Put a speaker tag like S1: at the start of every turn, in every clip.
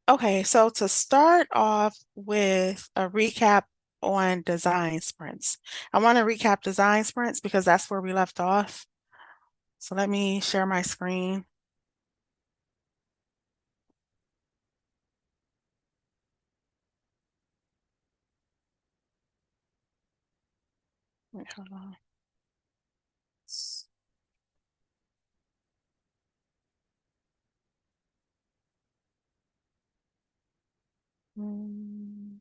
S1: Okay, so to start off with a recap on design sprints, I want to recap design sprints because that's where we left off. So let me share my screen. Wait, hold on. Mm,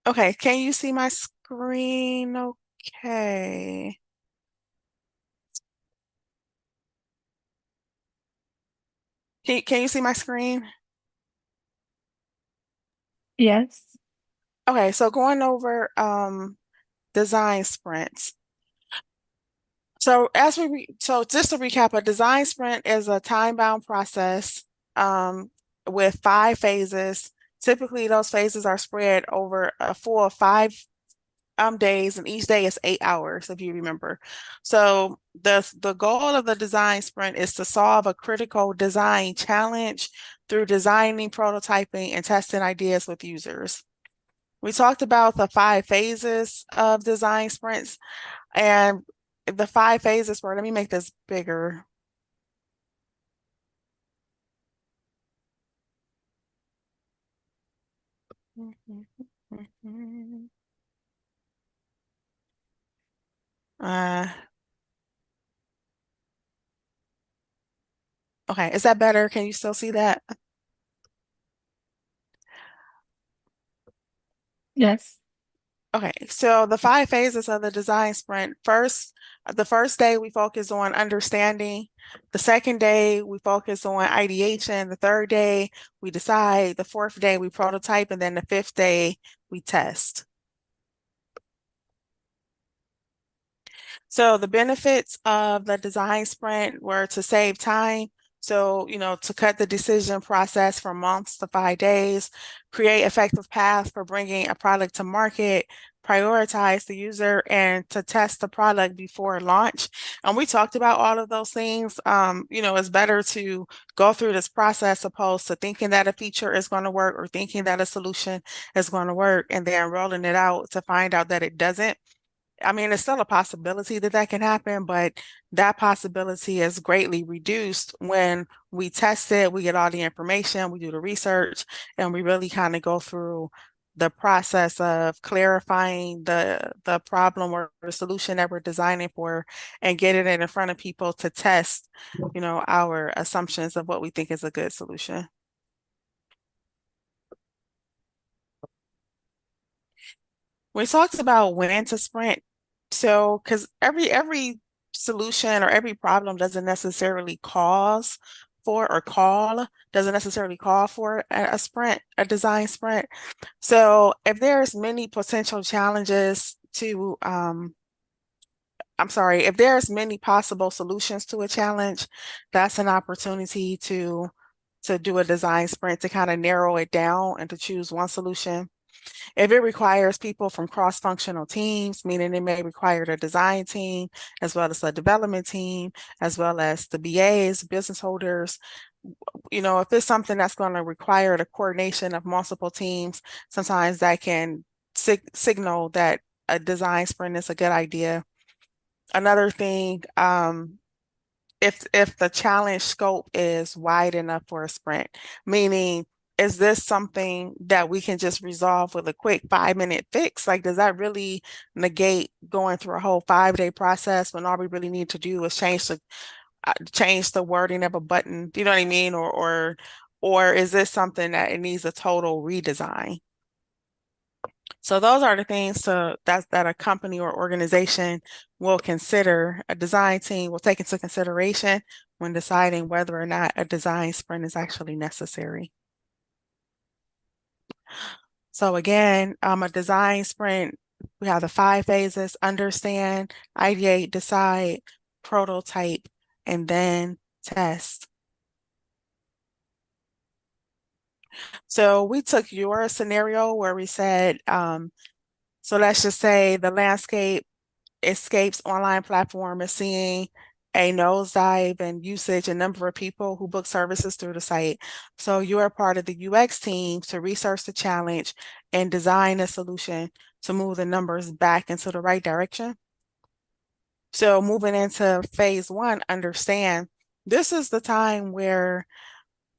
S1: Okay, can you see my screen? Okay. Can you see my screen?
S2: Yes.
S1: Okay, so going over design sprints. So just to recap, a design sprint is a time-bound process um, with 5 phases. Typically, those phases are spread over a full 5 days, and each day is 8 hours, if you remember. So the goal of the design sprint is to solve a critical design challenge through designing, prototyping, and testing ideas with users. We talked about the 5 phases of design sprints. And the 5 phases were, let me make this bigger. Uh, okay, is that better? Can you still see that?
S2: Yes.
S1: Okay, so the 5 phases of the design sprint. The first day we focus on understanding. The second day we focus on ideation. The third day we decide. The fourth day we prototype, and then the fifth day we test. So the benefits of the design sprint were to save time. So, to cut the decision process from months to 5 days, create effective paths for bringing a product to market, prioritize the user, and to test the product before launch. And we talked about all of those things. It's better to go through this process opposed to thinking that a feature is going to work or thinking that a solution is going to work and then rolling it out to find out that it doesn't. I mean, it's still a possibility that that can happen, but that possibility is greatly reduced when we test it, we get all the information, we do the research, and we really kind of go through the process of clarifying the problem or the solution that we're designing for and getting it in front of people to test, our assumptions of what we think is a good solution. We talked about when to sprint. So, because every solution or every problem doesn't necessarily call for a sprint, a design sprint. So, if there's many potential challenges to, I'm sorry, if there's many possible solutions to a challenge, that's an opportunity to do a design sprint to kind of narrow it down and to choose one solution. If it requires people from cross-functional teams, meaning it may require the design team, as well as the development team, as well as the BAs, business holders, if it's something that's going to require the coordination of multiple teams, sometimes that can signal that a design sprint is a good idea. Another thing, if the challenge scope is wide enough for a sprint, meaning is this something that we can just resolve with a quick 5-minute fix? Like, does that really negate going through a whole 5-day process when all we really need to do is change the wording of a button? Do you know what I mean? Or is this something that it needs a total redesign? So those are the things that a company or organization will consider, a design team will take into consideration when deciding whether or not a design sprint is actually necessary. So again, a design sprint, we have the 5 phases: understand, ideate, decide, prototype, and then test. So we took your scenario where we said, so let's just say the landscape Escape's online platform is seeing a nosedive in usage and number of people who book services through the site. So you are part of the UX team to research the challenge and design a solution to move the numbers back into the right direction. So moving into phase one, understand this is the time where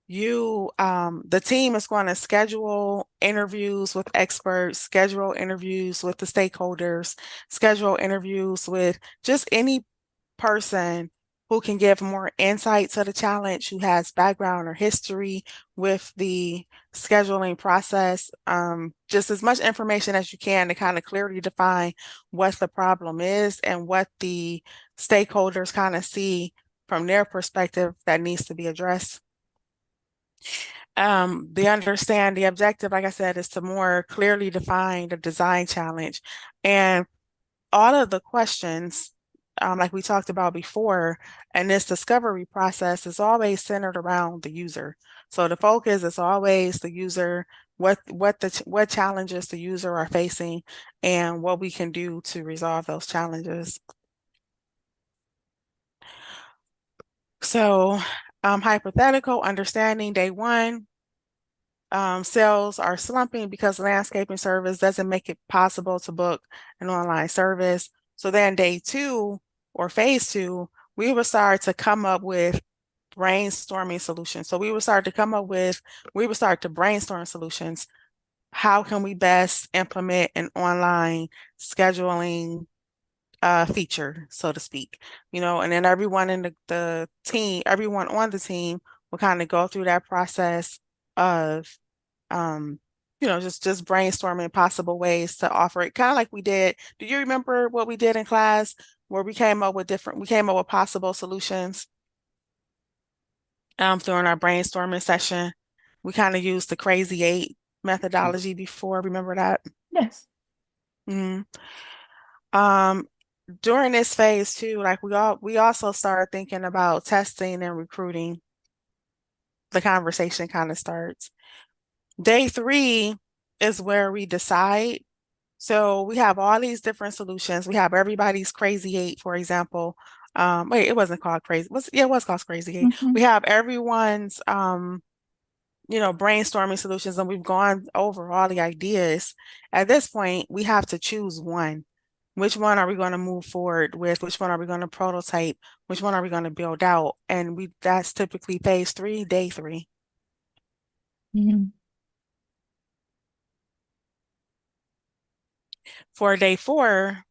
S1: the team is going to schedule interviews with experts, schedule interviews with the stakeholders, schedule interviews with just any person who can give more insight to the challenge, who has background or history with the scheduling process. Just as much information as you can to kind of clearly define what the problem is and what the stakeholders kind of see from their perspective that needs to be addressed. The objective, like I said, is to more clearly define the design challenge. And all of the questions, like we talked about before, and this discovery process is always centered around the user. So the focus is always the user, what challenges the user are facing, and what we can do to resolve those challenges. So, hypothetical understanding day one. Sales are slumping because landscaping service doesn't make it possible to book an online service. So then day two or phase two, we would start to come up with brainstorming solutions. So we would start to brainstorm solutions. How can we best implement an online scheduling feature, so to speak? And then everyone in the team, everyone on the team will kind of go through that process of um, just brainstorming possible ways to offer it, kind of like we did. Do you remember what we did in class where we came up with possible solutions during our brainstorming session? We kind of used the crazy eight methodology before. Remember that?
S2: Yes.
S1: Mm-hmm. Um, During this phase too, like we also started thinking about testing and recruiting. The conversation kind of starts. Day three is where we decide. So we have all these different solutions. We have everybody's crazy eight, for example. Wait, it wasn't called crazy. It was called crazy eight.
S2: Mm-hmm.
S1: We have everyone's brainstorming solutions, and we've gone over all the ideas. At this point, we have to choose one. Which one are we going to move forward with? Which one are we going to prototype? Which one are we going to build out? And that's typically phase three, day three.
S2: Mm-hmm.
S1: For day four,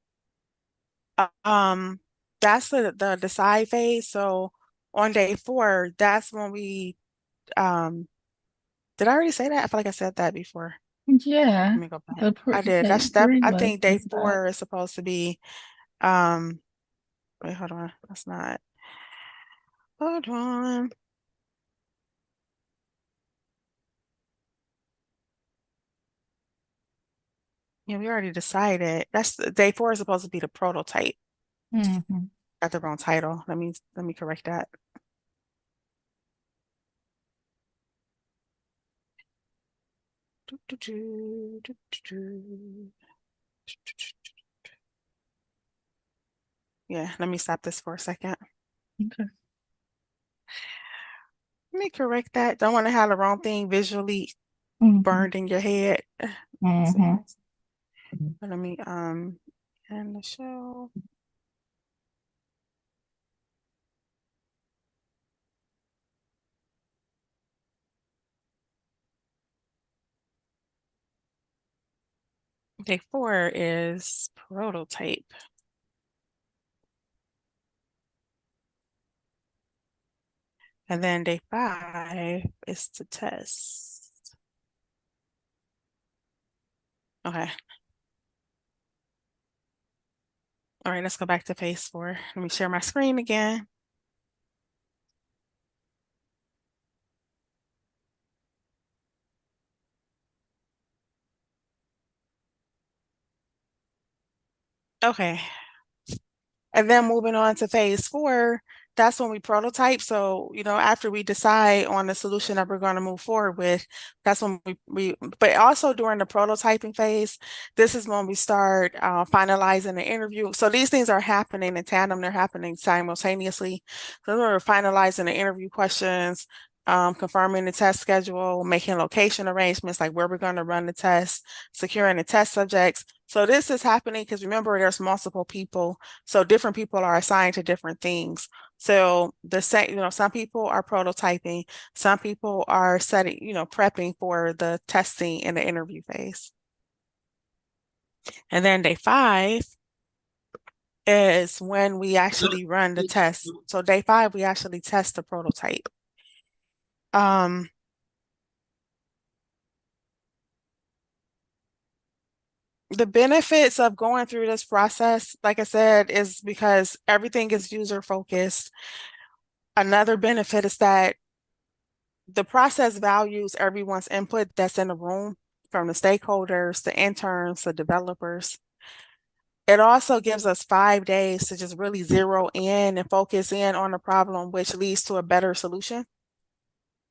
S1: um, that's the decide phase. So on day four, that's when we did I already say that? I feel like I said that before.
S2: Yeah.
S1: Let me go back.
S2: The
S1: I did.
S2: day three
S1: I
S2: was
S1: think
S2: the
S1: day
S2: start.
S1: four is supposed to be um wait, hold on. That's not. Hold on. Yeah, we already decided. That's day four is supposed to be the prototype.
S2: Mm-hmm.
S1: Got the wrong title. Let me correct that. Do, do, do, do, do, do. Yeah, let me stop this for a second.
S2: Okay.
S1: Let me correct that. Don't want to have the wrong thing visually
S2: Mm-hmm.
S1: burned in your head. Let's see.
S2: Mm-hmm.
S1: Let me end the show. Day four is prototype. And then day five is to test. Okay. All right, let's go back to phase four. Let me share my screen again. Okay. And then moving on to phase four, that's when we prototype. So, after we decide on the solution that we're going to move forward with, that's when but also during the prototyping phase, this is when we start finalizing the interview. So these things are happening in tandem, they're happening simultaneously. So we're finalizing the interview questions, confirming the test schedule, making location arrangements, like where we're going to run the test, securing the test subjects. So this is happening because remember, there's multiple people. So different people are assigned to different things. So the same, some people are prototyping, some people are setting, prepping for the testing in the interview phase. And then day 5 is when we actually run the test. So day 5, we actually test the prototype. Um, the benefits of going through this process, like I said, is because everything is user focused. Another benefit is that the process values everyone's input that's in the room, from the stakeholders, the interns, the developers. It also gives us 5 days to just really zero in and focus in on the problem, which leads to a better solution.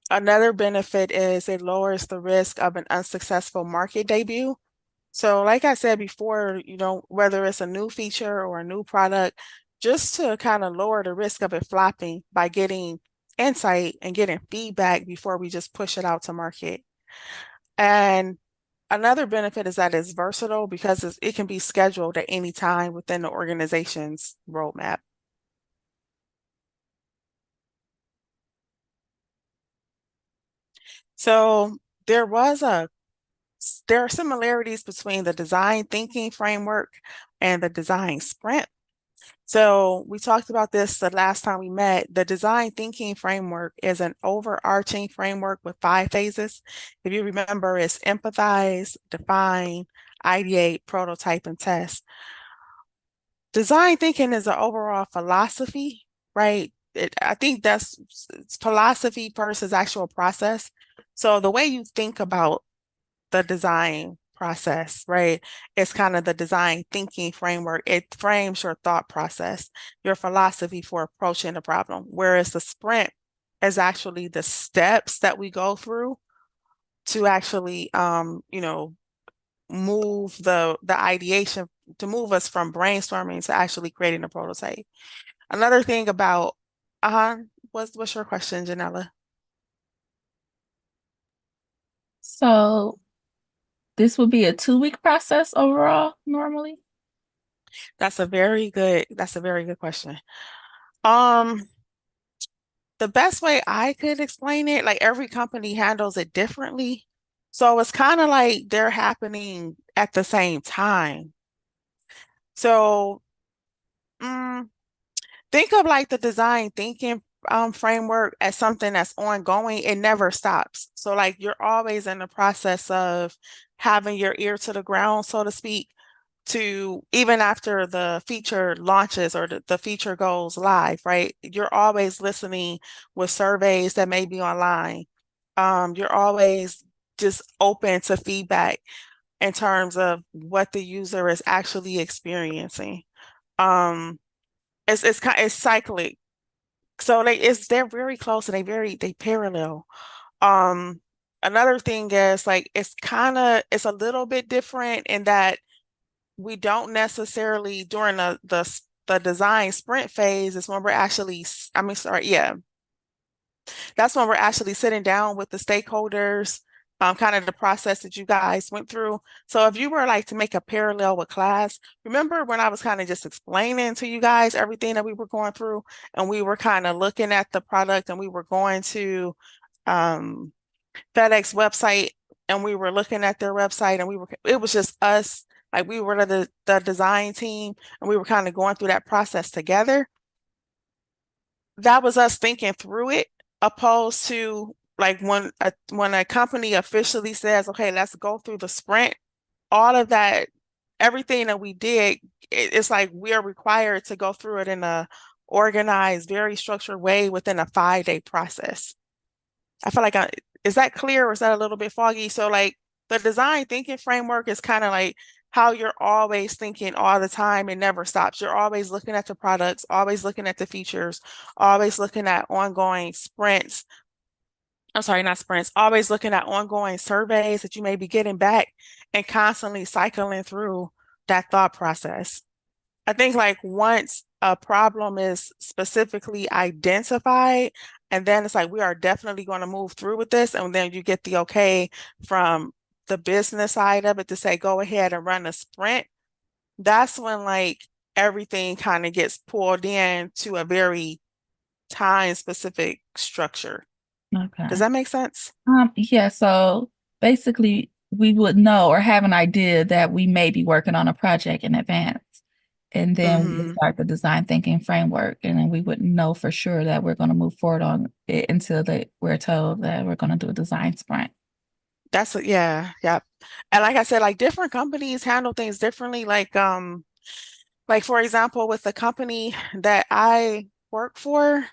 S1: Another benefit is it lowers the risk of an unsuccessful market debut. So like I said before, whether it's a new feature or a new product, just to kind of lower the risk of it flopping by getting insight and getting feedback before we just push it out to market. And another benefit is that it's versatile because it can be scheduled at any time within the organization's roadmap. So there are similarities between the design thinking framework and the design sprint. So we talked about this the last time we met. The design thinking framework is an overarching framework with 5 phases. If you remember, it's empathize, define, ideate, prototype, and test. Design thinking is an overall philosophy, right? I think that's philosophy versus actual process. So the way you think about the design process, right? It's kind of the design thinking framework. It frames your thought process, your philosophy for approaching the problem. Whereas the sprint is actually the steps that we go through to actually, move the ideation, to move us from brainstorming to actually creating a prototype. Another thing about, what's your question, Janella?
S2: So this would be a 2-week process overall, normally?
S1: That's a very good question. Um, the best way I could explain it, like every company handles it differently. So it's kind of like they're happening at the same time. So mm, think of like the design thinking framework as something that's ongoing. It never stops. So like you're always in the process of having your ear to the ground, so to speak, to even after the feature launches or the feature goes live, right? You're always listening with surveys that may be online. You're always just open to feedback in terms of what the user is actually experiencing. Um, it's cyclic. So they're very close and they parallel. Um, Another thing is like it's a little bit different in that we don't necessarily during the design sprint phase is when we're actually, I mean, sorry, yeah, that's when we're actually sitting down with the stakeholders, kind of the process that you guys went through. So if you were like to make a parallel with class, remember when I was kind of just explaining to you guys everything that we were going through, and we were kind of looking at the product, and we were going to um, FedEx website, and we were looking at their website, and it was just us, like we were the design team, and we were kind of going through that process together. That was us thinking through it, opposed to like when a company officially says, okay, let's go through the sprint, all of that, everything that we did, it's like we are required to go through it in a organized, very structured way within a 5-day process. I feel like is that clear or is that a little bit foggy? So like the design thinking framework is kind of like how you're always thinking all the time and never stops. You're always looking at the products, always looking at the features, always looking at ongoing sprints. I'm sorry, not sprints, always looking at ongoing surveys that you may be getting back and constantly cycling through that thought process. I think like once a problem is specifically identified, and then it's like we are definitely going to move through with this, and then you get the okay from the business side of it to say go ahead and run a sprint. That's when like everything kind of gets pulled in to a very time specific structure. Does
S2: Okay.
S1: that make sense?
S2: Yeah, so basically we would know or have an idea that we may be working on a project in advance. And then we would
S1: Hmm.
S2: start the design thinking framework. And then we wouldn't know for sure that we're going to move forward on it until we're told that we're going to do a design sprint.
S1: Yeah, yeah. And like I said, like different companies handle things differently. Like for example, with the company that I work for,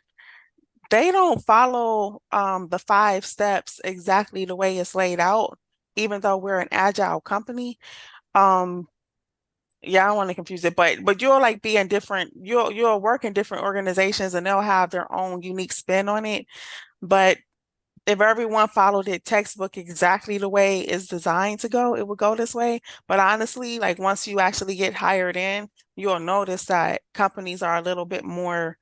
S1: they don't follow the 5 steps exactly the way it's laid out, even though we're an agile company. Um, yeah, I don't want to confuse it, but you'll like be in different, you'll work in different organizations and they'll have their own unique spin on it. But if everyone followed it textbook exactly the way it's designed to go, it would go this way. But honestly, like once you actually get hired in, you'll notice that companies are a little bit more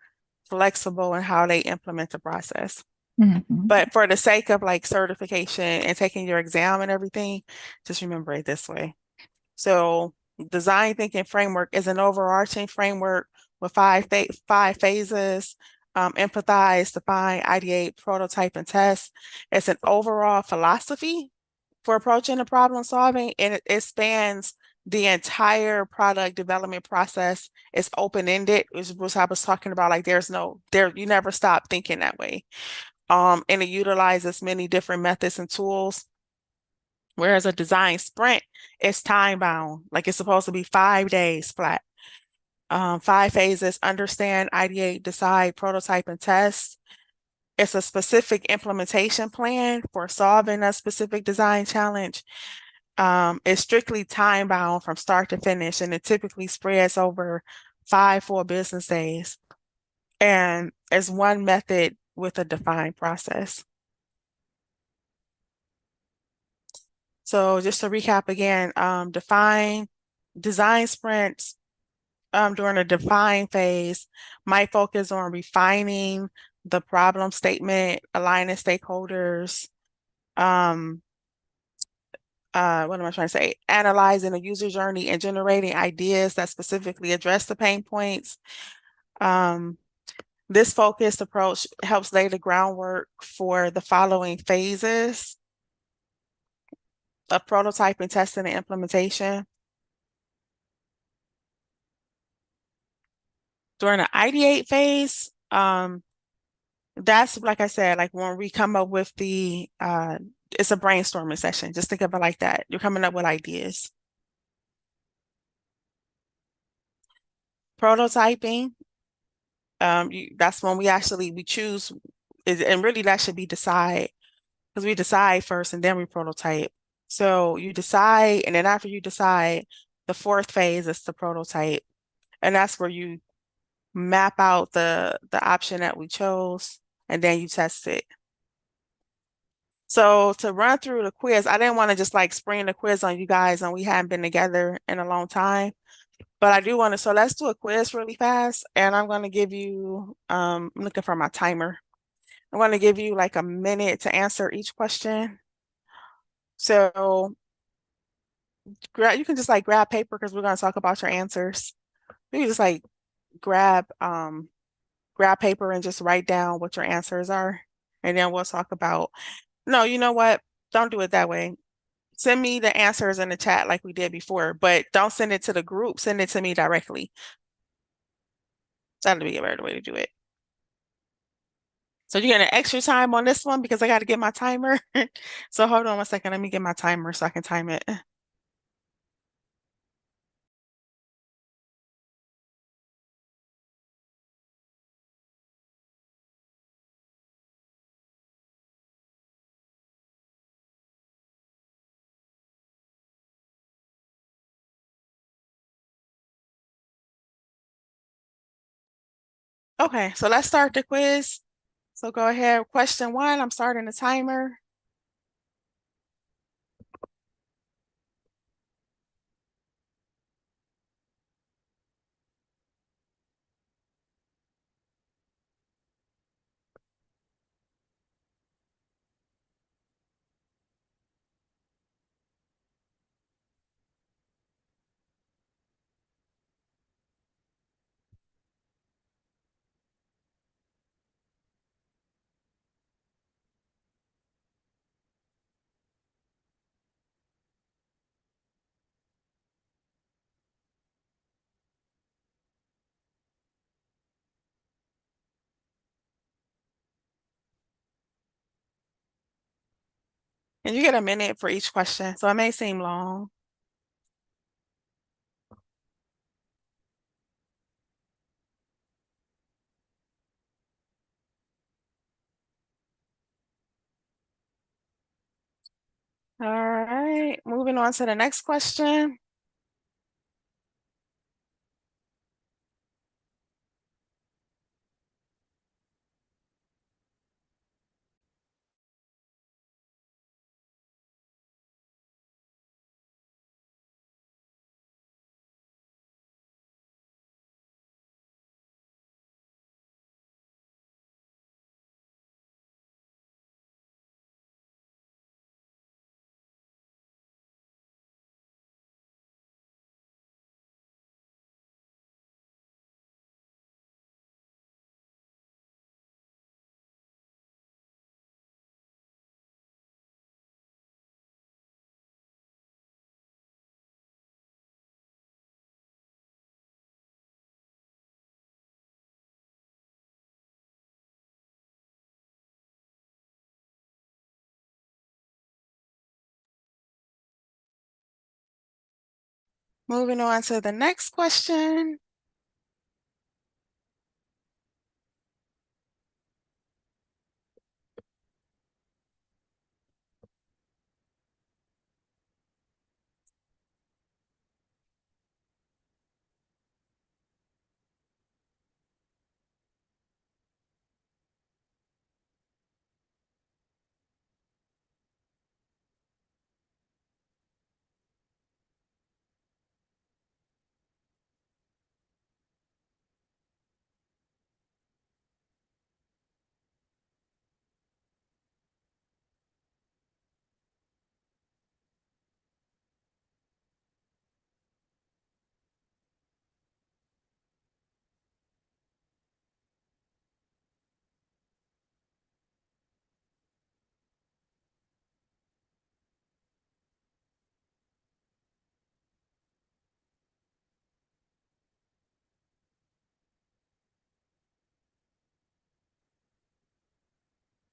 S1: flexible in how they implement the process.
S2: Mhm.
S1: But for the sake of like certification and taking your exam and everything, just remember it this way. So design thinking framework is an overarching framework with five phases. Empathize, define, ideate, prototype, and test. It's an overall philosophy for approaching the problem solving, and it spans the entire product development process. It's open-ended, which was I was talking about. Like there's no there, you never stop thinking that way. And it utilizes many different methods and tools. Whereas a design sprint is time bound, like it's supposed to be 5 days flat. 5 phases: understand, ideate, decide, prototype, and test. It's a specific implementation plan for solving a specific design challenge. It's strictly time bound from start to finish, and it typically spreads over 5 full business days. And it's one method with a defined process. So just to recap again, define design sprints during the define phase might focus on refining the problem statement, aligning stakeholders, um, what am I trying to say? Analyzing the user journey and generating ideas that specifically address the pain points. Um, this focused approach helps lay the groundwork for the following phases of prototyping, testing, and implementation. During the ideate phase, that's like I said, like when we come up with it's a brainstorming session. Just think of it like that. You're coming up with ideas. Prototyping, that's when we choose, and really that should be decide, because we decide first and then we prototype. So you decide, and then after you decide, the fourth phase is the prototype, and that's where you map out the option that we chose, and then you test it. So to run through the quiz, I didn't want to just like spring the quiz on you guys, and we haven't been together in a long time. But I do want to, so let's do a quiz really fast. And I'm going to give you, I'm looking for my timer. I'm going to give you like a minute to answer each question. So you can just like grab paper because we're going to talk about your answers. You can just like grab, grab paper and just write down what your answers are. And then we'll talk about, no, you know what? Don't do it that way. Send me the answers in the chat like we did before, but don't send it to the group. Send it to me directly. That'll be a better way to do it. So you get an extra time on this one because I got to get my timer. So hold on 1 second. Let me get my timer so I can time it. Okay, so let's start the quiz. So go ahead. Question one, I'm starting the timer. And you get a minute for each question, so it may seem long. All right, moving on to the next question. Moving on to the next question.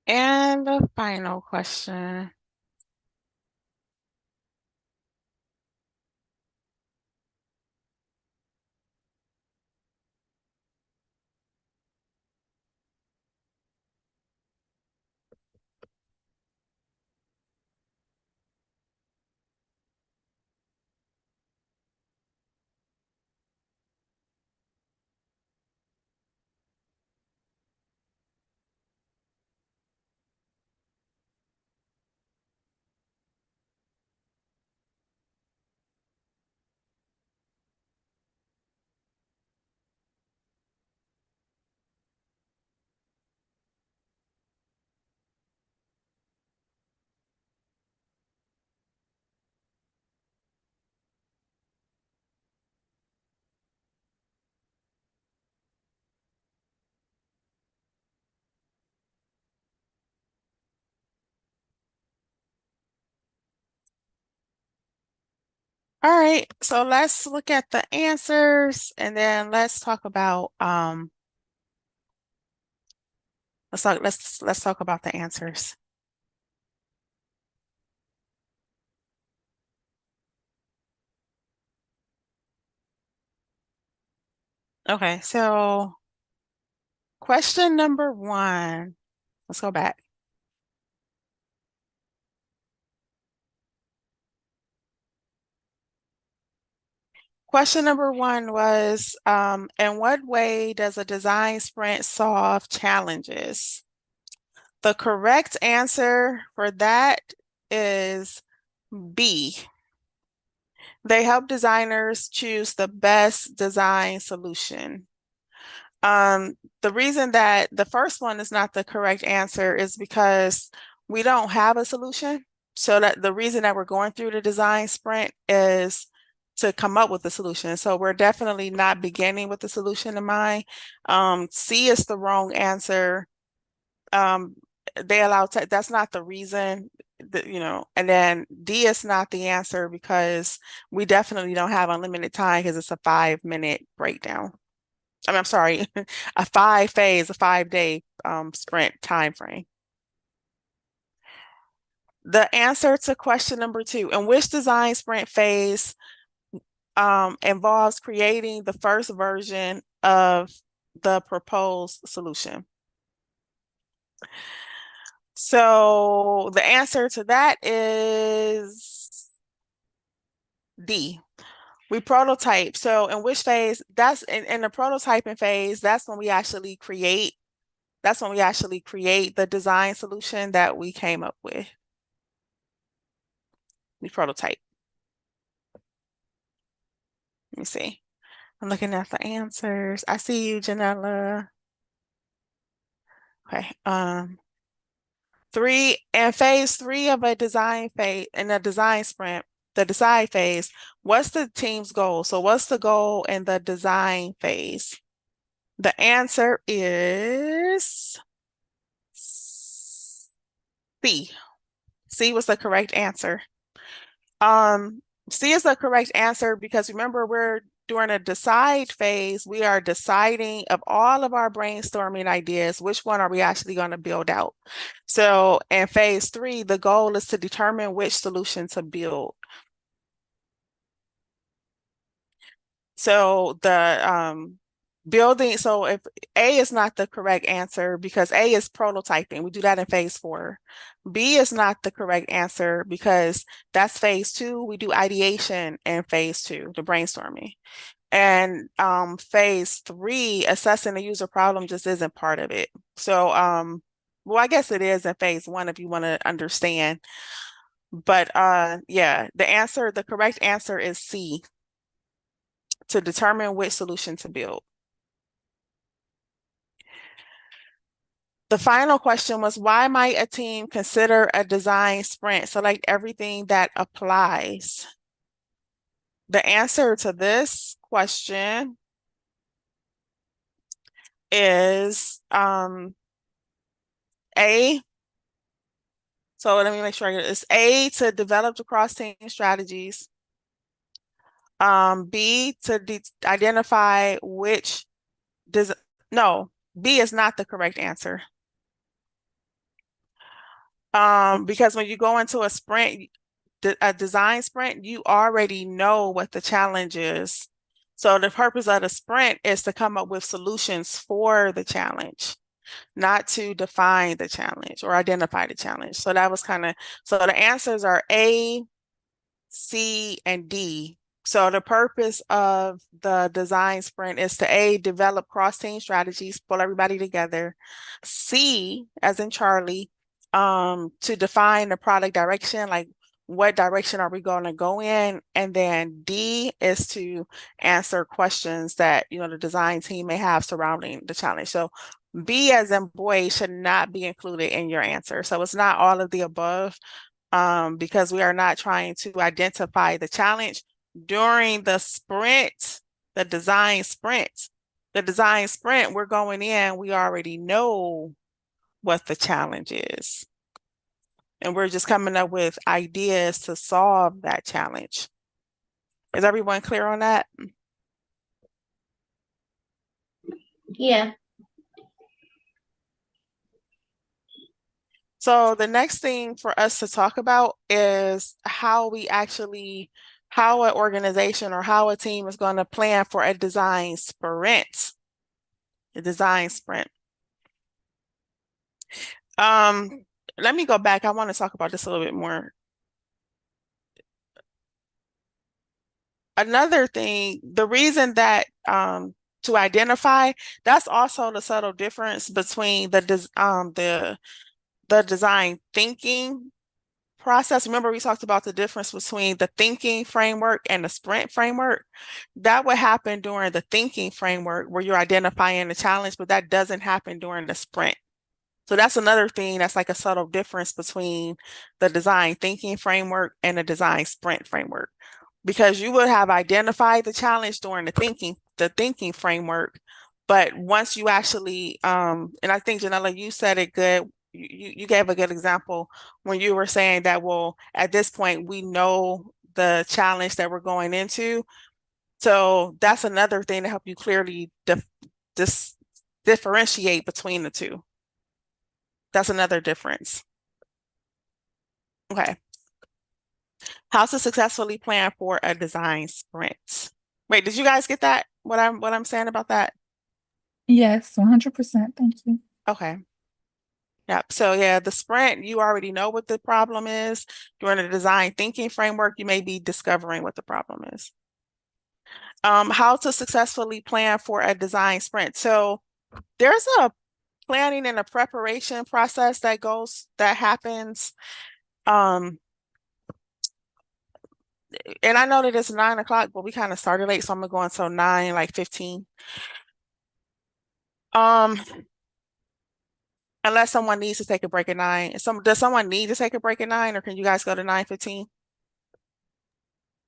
S1: And the final question. All right, so let's look at the answers and then let's talk about let's talk about the answers. Okay, so question number one. Let's go back. Question number one was, in what way does a design sprint solve challenges? The correct answer for that is B. They help designers choose the best design solution. The reason that the first one is not the correct answer is because we don't have a solution. So that the reason that we're going through the design sprint is to come up with a solution. So we're definitely not beginning with the solution in mind. C is the wrong answer. Um, they allow that's not the reason that, and then D is not the answer because we definitely don't have unlimited time because it's a 5-minute breakdown. I'm sorry, a 5-phase, a 5-day sprint time frame. The answer to question number two, in which design sprint phase involves creating the first version of the proposed solution? So the answer to that is D. We prototype. So in which phase? That's in the prototyping phase, that's when we actually create the design solution that we came up with. We prototype. Let me see. I'm looking at the answers. I see you, Janella. Okay. Phase three of a design phase in a design sprint, the design phase, what's the team's goal? So what's the goal in the design phase? The answer is C. C was the correct answer. C is the correct answer because remember, we're during a decide phase, we are deciding of all of our brainstorming ideas, which one are we actually going to build out? So in phase three, the goal is to determine which solution to build. So the building, so if A is not the correct answer because A is prototyping, we do that in phase four. B is not the correct answer because that's phase two. We do ideation in phase two, the brainstorming. And phase three, assessing the user problem just isn't part of it. So well, I guess it is in phase one if you want to understand. But yeah, the correct answer is C, to determine which solution to build. The final question was, why might a team consider a design sprint? Select everything that applies. The answer to this question is A. So let me make sure I get it. It's A, to develop the cross-team strategies. B, to identify which does no, B is not the correct answer. Because when you go into a sprint, a design sprint, you already know what the challenge is. So the purpose of the sprint is to come up with solutions for the challenge, not to define the challenge or identify the challenge. So that was so the answers are A, C, and D. So the purpose of the design sprint is to A, develop cross-team strategies, pull everybody together. C, as in Charlie, to define the product direction, like what direction are we going to go in? And then D is to answer questions that, the design team may have surrounding the challenge. So B as in boy should not be included in your answer. So it's not all of the above, because we are not trying to identify the challenge during the sprint, the design sprint. The design sprint, we're going in, we already know what the challenge is. And we're just coming up with ideas to solve that challenge. Is everyone clear on that?
S3: Yeah.
S1: So the next thing for us to talk about is how an organization or how a team is going to plan for a design sprint. A design sprint. Let me go back. I want to talk about this a little bit more. another thing, the reason that to identify, that's also the subtle difference between the design thinking process. Remember, we talked about the difference between the thinking framework and the sprint framework. That would happen during the thinking framework where you're identifying the challenge, but that doesn't happen during the sprint. So that's another thing that's like a subtle difference between the design thinking framework and the design sprint framework. Because you would have identified the challenge during the thinking framework, but once you actually, and I think Janella, you said it good. You gave a good example when you were saying that, well, at this point, we know the challenge that we're going into. So that's another thing to help you clearly dis differentiate between the two. That's another difference. Okay. How to successfully plan for a design sprint. Wait, did you guys get that? What I'm saying about that?
S2: Yes, 100%. Thank you.
S1: Okay. Yep. So yeah, the sprint, you already know what the problem is. During the design thinking framework, you may be discovering what the problem is. How to successfully plan for a design sprint. So there's a planning and a preparation process that happens. And I know that it's 9 o'clock, but we kind of started late, so I'm gonna go until 9, like 15. Um, unless someone needs to take a break at 9. Does someone need to take a break at 9, or can you guys go to 9:15?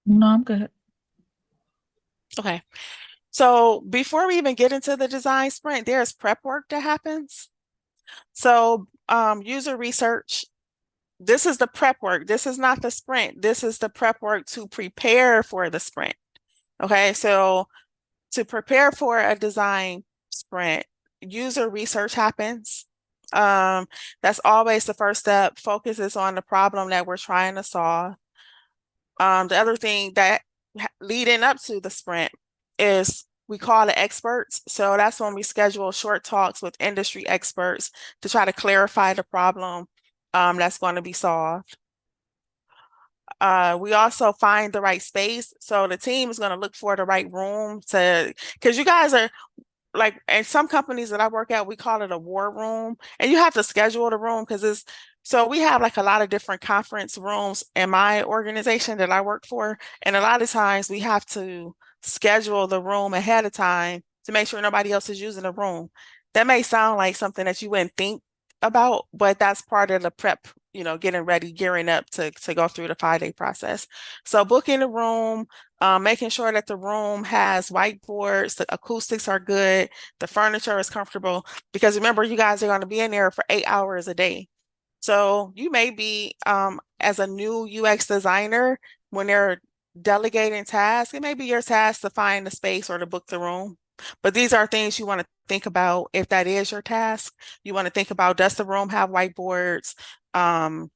S2: No, I'm good.
S1: Okay. So before we even get into the design sprint, there's prep work that happens. So user research, this is the prep work. This is not the sprint. This is the prep work to prepare for the sprint. Okay, so to prepare for a design sprint, user research happens. That's always the first step. Focuses on the problem that we're trying to solve. The other thing that leading up to the sprint is we call it experts. So that's when we schedule short talks with industry experts to try to clarify the problem that's going to be solved. We also find the right space. So the team is going to look for the right room because you guys are like, in some companies that I work at, we call it a war room, and you have to schedule the room because so we have like a lot of different conference rooms in my organization that I work for, and a lot of times we have to schedule the room ahead of time to make sure nobody else is using the room. That may sound like something that you wouldn't think about, but that's part of the prep, getting ready, gearing up to go through the 5-day process. So booking the room, making sure that the room has whiteboards, the acoustics are good, the furniture is comfortable, because remember, you guys are going to be in there for 8 hours a day. So you may be, as a new UX designer, when they're delegating tasks, it may be your task to find the space or to book the room. But these are things you want to think about if that is your task. You want to think about, does the room have whiteboards? Are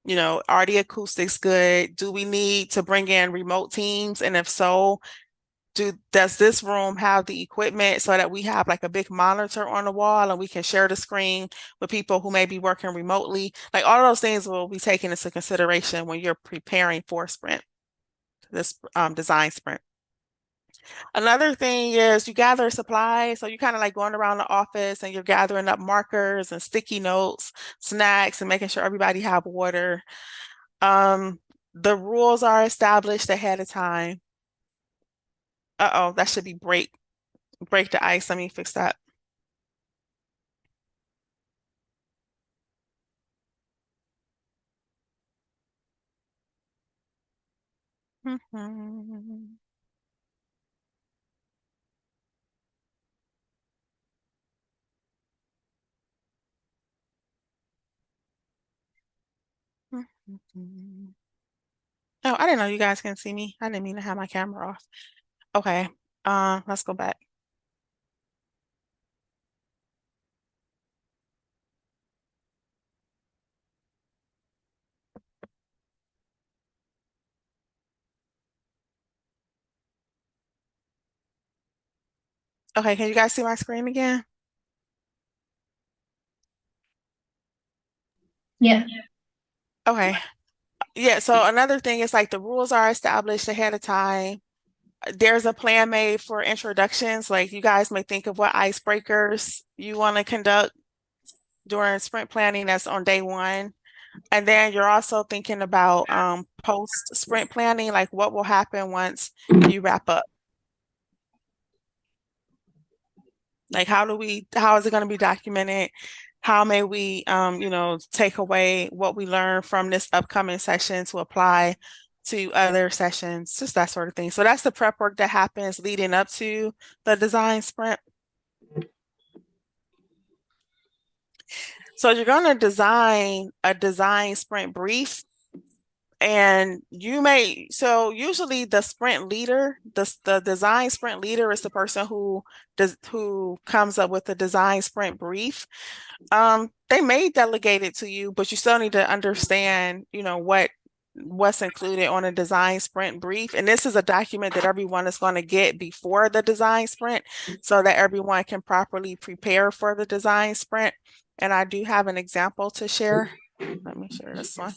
S1: the acoustics good? Do we need to bring in remote teams? And if so, does this room have the equipment so that we have like a big monitor on the wall and we can share the screen with people who may be working remotely? Like all of those things will be taken into consideration when you're preparing for this design sprint. Another thing is you gather supplies. So you're kind of like going around the office and you're gathering up markers and sticky notes, snacks, and making sure everybody have water. The rules are established ahead of time. Uh-oh, that should be break the ice. Let me fix that. Mhm. Mhm. Oh, I didn't know you guys can see me. I didn't mean to have my camera off. Okay. Let's go back. Okay, can you guys see my screen again?
S3: Yeah.
S1: Okay. Yeah, so another thing is like the rules are established ahead of time. there's a plan made for introductions. Like you guys may think of what icebreakers you want to conduct during sprint planning that's on day one. And then you're also thinking about post sprint planning, like what will happen once you wrap up. Like how is it going to be documented? How may we, take away what we learned from this upcoming session to apply to other sessions, just that sort of thing. So that's the prep work that happens leading up to the design sprint. So you're going to design a design sprint brief. And so usually the sprint leader, the design sprint leader is the person who comes up with the design sprint brief. They may delegate it to you, but you still need to understand, what's included on a design sprint brief. And this is a document that everyone is going to get before the design sprint so that everyone can properly prepare for the design sprint. And I do have an example to share. Let me share this one.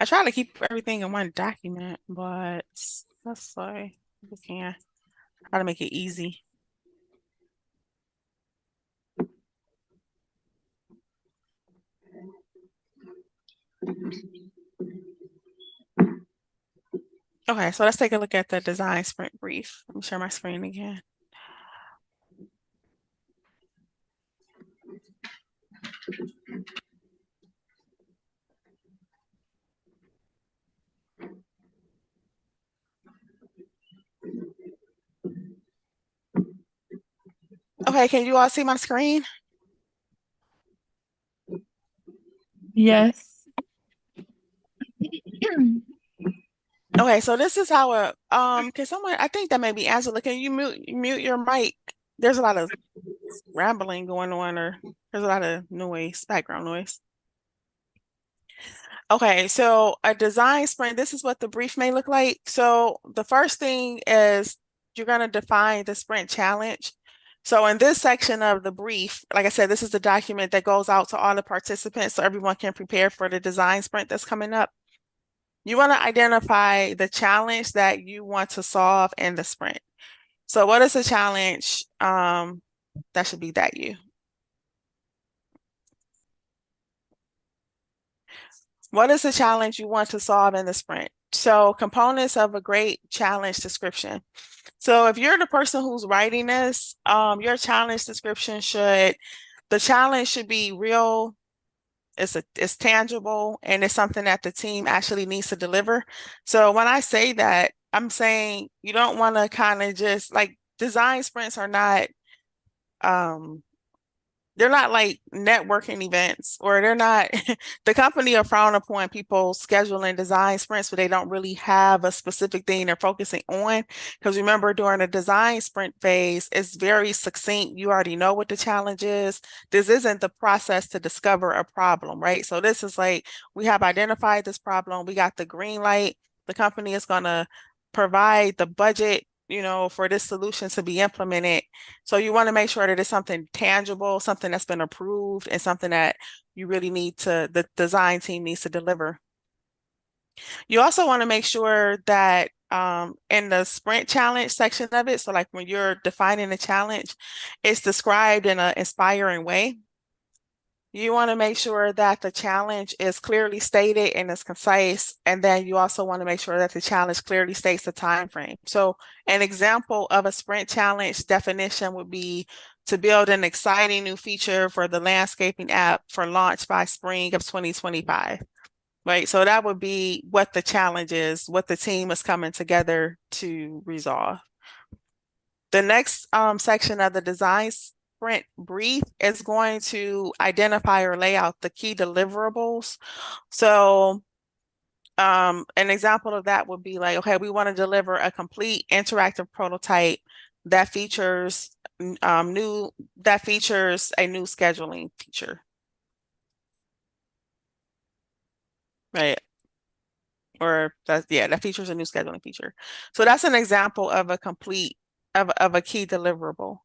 S1: I try to keep everything in one document, but let's say we can try to make it easy. Okay, so let's take a look at the design sprint brief. Let me share my screen again. Okay, can you all see my screen?
S2: Yes.
S1: Okay, so this is how can someone, I think that may be Angela, can you mute your mic? There's a lot of rambling going on, or there's a lot of noise, background noise. Okay, so a design sprint, this is what the brief may look like. So the first thing is you're going to define the sprint challenge. So in this section of the brief, like I said, this is the document that goes out to all the participants so everyone can prepare for the design sprint that's coming up. You want to identify the challenge that you want to solve in the sprint. So what is the challenge? That should be that you. What is the challenge you want to solve in the sprint? So components of a great challenge description. So if you're the person who's writing this, your challenge description the challenge should be real, it's tangible, and it's something that the team actually needs to deliver. So when I say that, I'm saying you don't want to kind of just like design sprints are not they're not like networking events, or they're not the company are frowned upon people scheduling design sprints but they don't really have a specific thing they're focusing on. Because remember, during the design sprint phase, it's very succinct. You already know what the challenge is. This isn't the process to discover a problem, right? So this is like, we have identified this problem, we got the green light, the company is going to provide the budget, for this solution to be implemented. So you want to make sure that it's something tangible, something that's been approved, and something that you really the design team needs to deliver. You also want to make sure that in the sprint challenge section of it, so like when you're defining the challenge, it's described in an inspiring way. You want to make sure that the challenge is clearly stated and is concise. And then you also want to make sure that the challenge clearly states the time frame. So an example of a sprint challenge definition would be to build an exciting new feature for the landscaping app for launch by spring of 2025. Right. So that would be what the challenge is, what the team is coming together to resolve. The next section of the design sprint brief is going to identify or lay out the key deliverables. So an example of that would be like, okay, we want to deliver a complete interactive prototype that features that features a new scheduling feature. Right. Or that features a new scheduling feature. So that's an example of a key deliverable.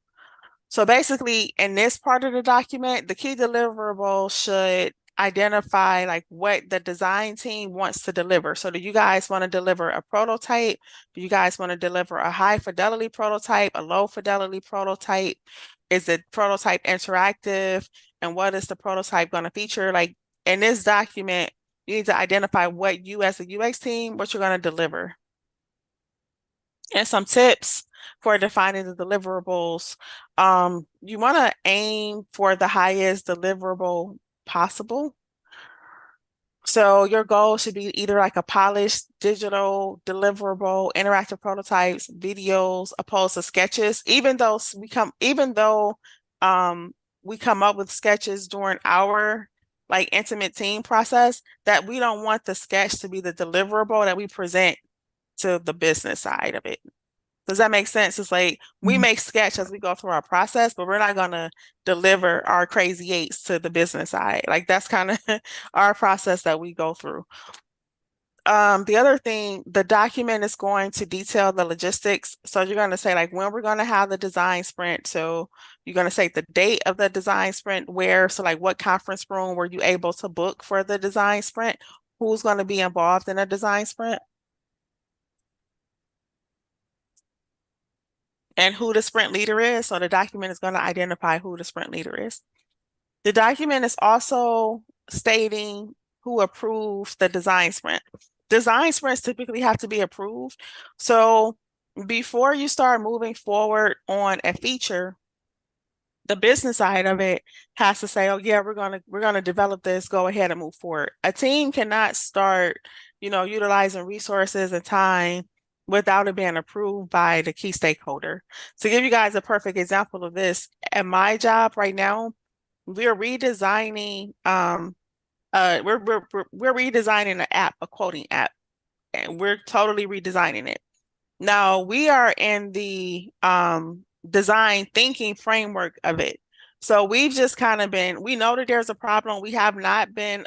S1: So basically, in this part of the document, the key deliverable should identify like what the design team wants to deliver. So do you guys want to deliver a prototype? Do you guys want to deliver a high fidelity prototype, a low fidelity prototype? Is the prototype interactive? And what is the prototype going to feature? Like in this document, you need to identify what you as a UX team, what you're going to deliver. And some tips for defining the deliverables. You want to aim for the highest deliverable possible. So your goal should be either like a polished digital deliverable, interactive prototypes, videos, opposed to sketches. Even though we come up with sketches during our like intimate team process, that we don't want the sketch to be the deliverable that we present to the business side of it. Does that make sense? It's like we make sketch as we go through our process, but we're not going to deliver our crazy eights to the business side. Like that's kind of our process that we go through. The other thing, the document is going to detail the logistics. So you're going to say like when we're going to have the design sprint. So you're going to say the date of the design sprint, where, so like what conference room were you able to book for the design sprint? Who's going to be involved in a design sprint? And who the sprint leader is. So the document is going to identify who the sprint leader is. The document is also stating who approves the design sprint. Design sprints typically have to be approved. So before you start moving forward on a feature, the business side of it has to say, oh yeah, we're gonna develop this, go ahead and move forward. A team cannot start, utilizing resources and time without it being approved by the key stakeholder. To give you guys a perfect example of this, at my job right now, we're redesigning we're redesigning an app, a quoting app, and we're totally redesigning it. Now we are in the design thinking framework of it. So we've just kind of we know that there's a problem. We have not been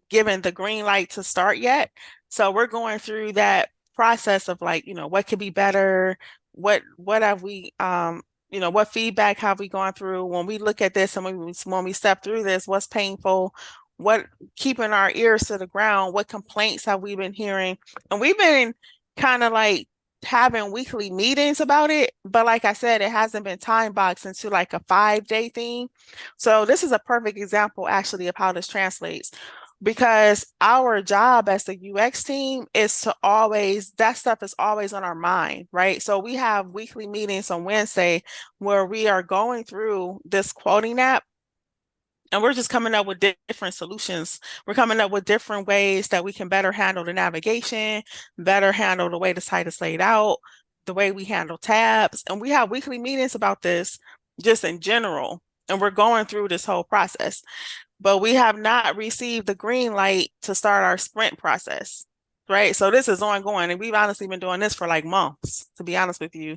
S1: given the green light to start yet. So we're going through that process of like, what could be better? What have we what feedback have we gone through when we look at this and when we step through this, what's painful? What keeping our ears to the ground, what complaints have we been hearing? And we've been kind of like having weekly meetings about it, but like I said, it hasn't been time boxed into like a 5-day thing. So this is a perfect example actually of how this translates, because our job as the UX team is to always, that stuff is always on our mind, right? So we have weekly meetings on Wednesday where we are going through this quoting app, and we're just coming up with different solutions. We're coming up with different ways that we can better handle the navigation, better handle the way the site is laid out, the way we handle tabs. And we have weekly meetings about this just in general. And we're going through this whole process. But we have not received the green light to start our sprint process, right? So this is ongoing. And we've honestly been doing this for like months, to be honest with you.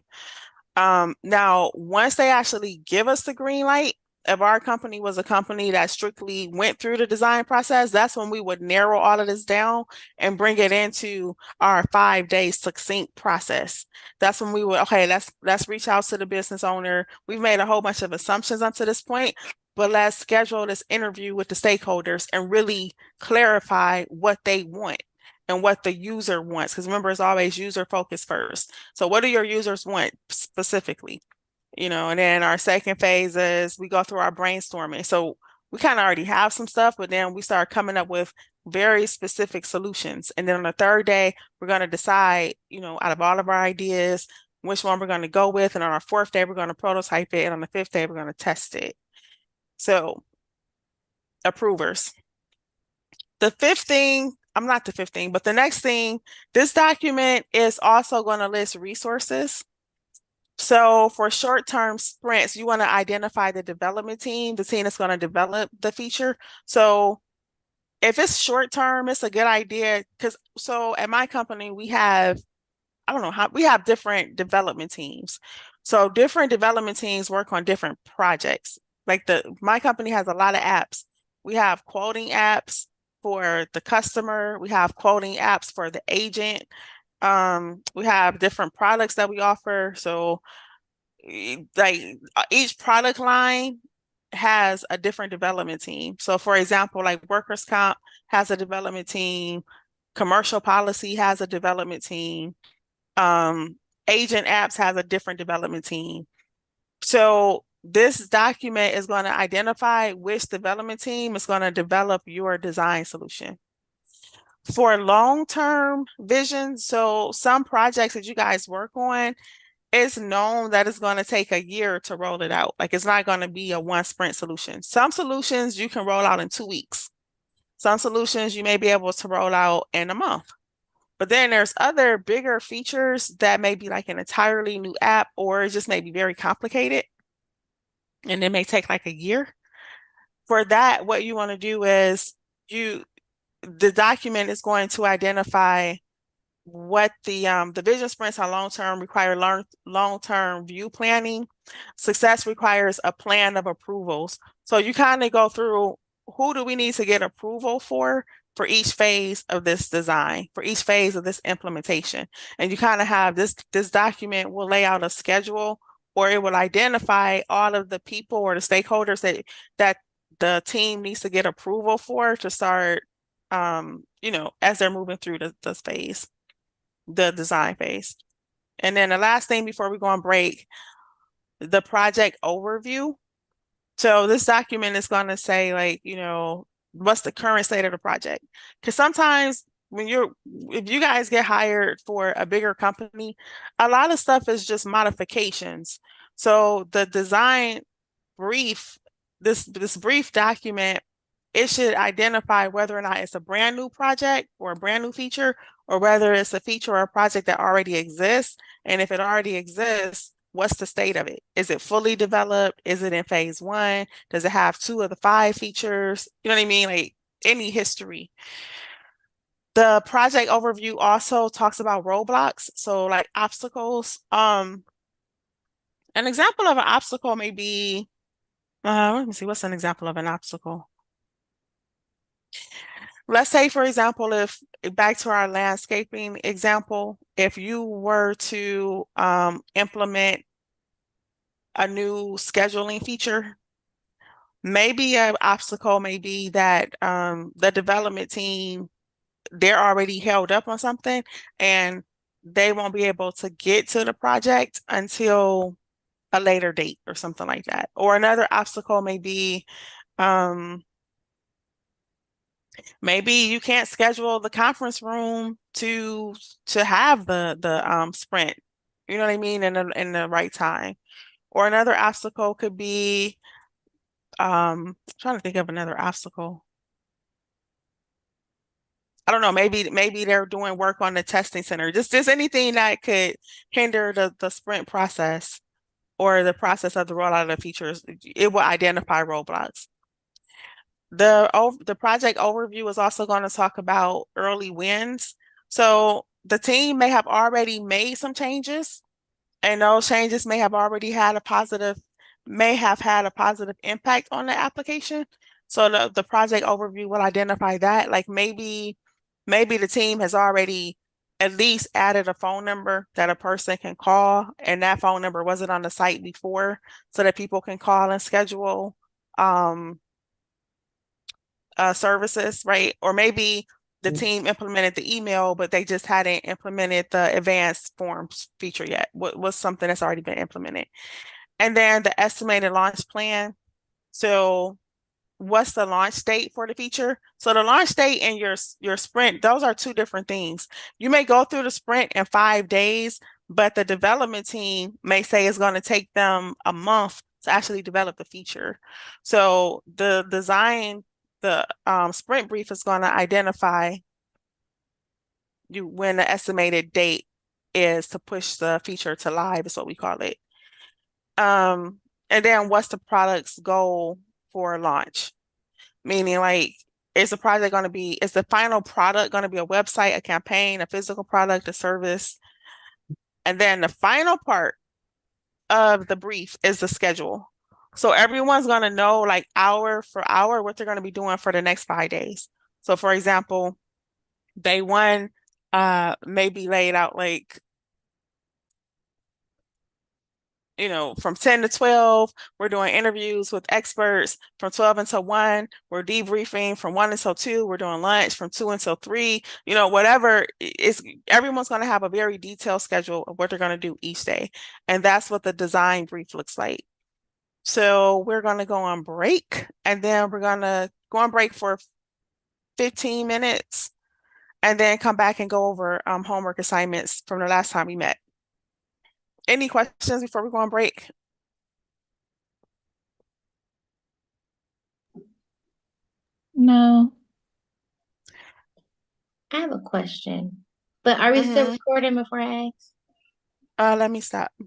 S1: Now, once they actually give us the green light, if our company was a company that strictly went through the design process, that's when we would narrow all of this down and bring it into our 5-day succinct process. That's when we would, okay, let's reach out to the business owner. We've made a whole bunch of assumptions up to this point, but let's schedule this interview with the stakeholders and really clarify what they want and what the user wants. Because remember, it's always user focused first. So what do your users want specifically? And then our second phase is we go through our brainstorming. So we kind of already have some stuff, but then we start coming up with very specific solutions. And then on the third day, we're going to decide, out of all of our ideas, which one we're going to go with. And on our fourth day, we're going to prototype it. And on the fifth day, we're going to test it. So approvers. The fifth thing, I'm not the fifth thing, but the next thing, this document is also going to list resources. So for short-term sprints, you want to identify the development team, the team that's going to develop the feature. So if it's short-term, it's a good idea so at my company, we have, I don't know how, we have different development teams. So different development teams work on different projects. Like my company has a lot of apps. We have quoting apps for the customer. We have quoting apps for the agent. We have different products that we offer. So like each product line has a different development team. So for example, like workers' comp has a development team, commercial policy has a development team, um, agent apps has a different development team. So this document is going to identify which development team is going to develop your design solution. For long-term vision, so some projects that you guys work on, it's known that it's going to take a year to roll it out. Like it's not going to be a one sprint solution. Some solutions you can roll out in 2 weeks. Some solutions you may be able to roll out in a month. But then there's other bigger features that may be like an entirely new app, or it just may be very complicated and it may take like a year. For that, what you want to do is the document is going to identify what the vision sprints are long-term require long-term view planning. Success requires a plan of approvals. So you kind of go through who do we need to get approval for each phase of this design, for each phase of this implementation. And you kind of have this document will lay out a schedule, or it will identify all of the people or the stakeholders that the team needs to get approval for to start as they're moving through this phase, the design phase. And then the last thing before we go on break, the project overview. So this document is going to say like, what's the current state of the project? Because sometimes if you guys get hired for a bigger company, a lot of stuff is just modifications. So the design brief, this brief document, it should identify whether or not it's a brand new project or a brand new feature, or whether it's a feature or a project that already exists. And if it already exists, what's the state of it? Is it fully developed? Is it in phase 1? Does it have 2 of the 5 features? You know what I mean? Like any history. The project overview also talks about roadblocks. So like obstacles. An example of an obstacle may be, let me see, what's an example of an obstacle? Let's say, for example, if back to our landscaping example, if you were to implement a new scheduling feature, maybe an obstacle may be that the development team, they're already held up on something and they won't be able to get to the project until a later date or something like that. Or another obstacle may be maybe you can't schedule the conference room to have the sprint, you know what I mean, in the right time. Or another obstacle could be trying to think of another obstacle. I don't know, maybe they're doing work on the testing center. Just anything that could hinder the sprint process or the process of the rollout of the features. It will identify roadblocks. The project overview is also going to talk about early wins. So the team may have already made some changes, and those changes may have had a positive impact on the application. So the project overview will identify that. Like maybe the team has already at least added a phone number that a person can call, and that phone number wasn't on the site before, so that people can call and schedule services, right? Or maybe the team implemented the email, but they just hadn't implemented the advanced forms feature yet. What was something that's already been implemented. And then the estimated launch plan. So what's the launch date for the feature? So the launch date and your sprint, those are two different things. You may go through the sprint in 5 days, but the development team may say it's going to take them a month to actually develop the feature. So the sprint brief is going to identify when the estimated date is to push the feature to live, is what we call it. And then what's the product's goal for launch? Meaning, like, is the final product going to be a website, a campaign, a physical product, a service? And then the final part of the brief is the schedule. So everyone's going to know like hour for hour what they're going to be doing for the next 5 days. So for example, day one may be laid out like, from 10 to 12, we're doing interviews with experts. From 12 until 1, we're debriefing. From 1 until 2, we're doing lunch. From 2 until 3, whatever. Everyone's going to have a very detailed schedule of what they're going to do each day. And that's what the design brief looks like. So we're going to go on break, and then we're going to go on break for 15 minutes, and then come back and go over homework assignments from the last time we met. Any questions before we go on break?
S2: No.
S3: I have a question. But are we still recording before I ask?
S1: Let me stop.